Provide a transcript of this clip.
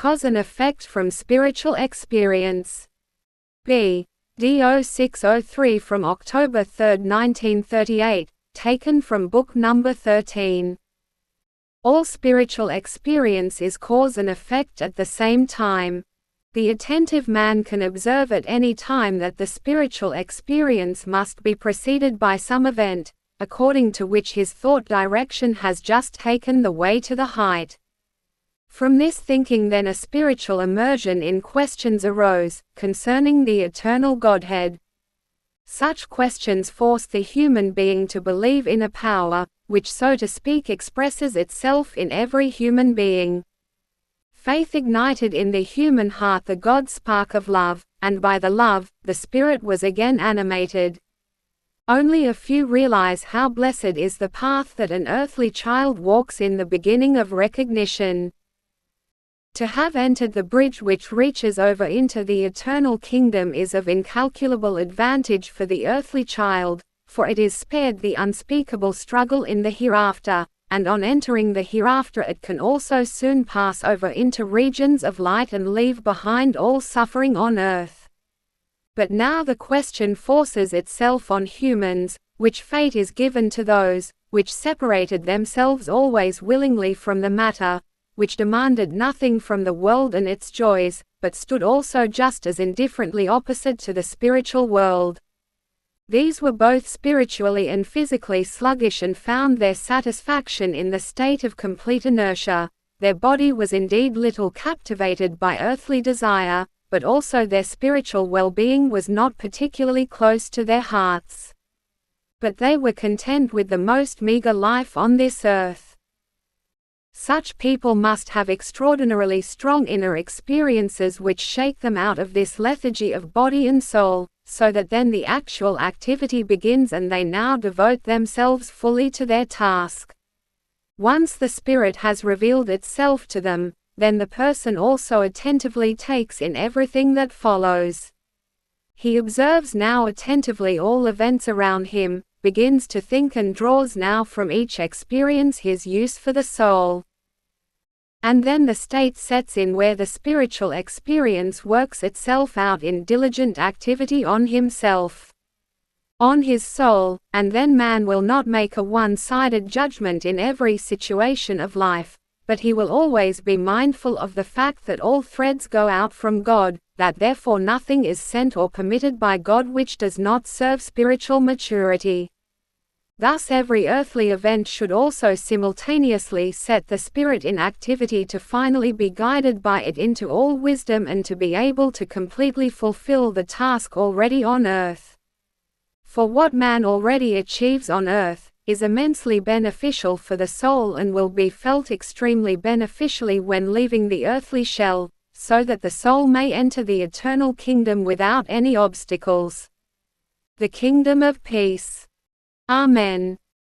cause and effect from spiritual experience. BD0603 from October 3, 1938, taken from book number 13. All spiritual experience is cause and effect at the same time. The attentive man can observe at any time that the spiritual experience must be preceded by some event, according to which his thought direction has just taken the way to the height. From this thinking then a spiritual immersion in questions arose, concerning the eternal Godhead. Such questions force the human being to believe in a power, which so to speak expresses itself in every human being. Faith ignited in the human heart the God spark of love, and by the love, the spirit was again animated. Only a few realize how blessed is the path that an earthly child walks in the beginning of recognition. To have entered the bridge which reaches over into the eternal kingdom is of incalculable advantage for the earthly child, for it is spared the unspeakable struggle in the hereafter, and on entering the hereafter it can also soon pass over into regions of light and leave behind all suffering on earth. But now the question forces itself on humans, which fate is given to those, which separated themselves always willingly from the matter, which demanded nothing from the world and its joys, but stood also just as indifferently opposite to the spiritual world. These were both spiritually and physically sluggish and found their satisfaction in the state of complete inertia. Their body was indeed little captivated by earthly desire, but also their spiritual well-being was not particularly close to their hearts. But they were content with the most meager life on this earth. Such people must have extraordinarily strong inner experiences which shake them out of this lethargy of body and soul, so that then the actual activity begins and they now devote themselves fully to their task. Once the Spirit has revealed itself to them, then the person also attentively takes in everything that follows. He observes now attentively all events around him, begins to think and draws now from each experience his use for the soul. And then the state sets in where the spiritual experience works itself out in diligent activity on himself, on his soul, and then man will not make a one-sided judgment in every situation of life, but he will always be mindful of the fact that all threads go out from God, that therefore nothing is sent or permitted by God which does not serve spiritual maturity. Thus every earthly event should also simultaneously set the spirit in activity to finally be guided by it into all wisdom and to be able to completely fulfill the task already on earth. For what man already achieves on earth, is immensely beneficial for the soul and will be felt extremely beneficially when leaving the earthly shell, so that the soul may enter the eternal kingdom without any obstacles. The Kingdom of Peace. Amen.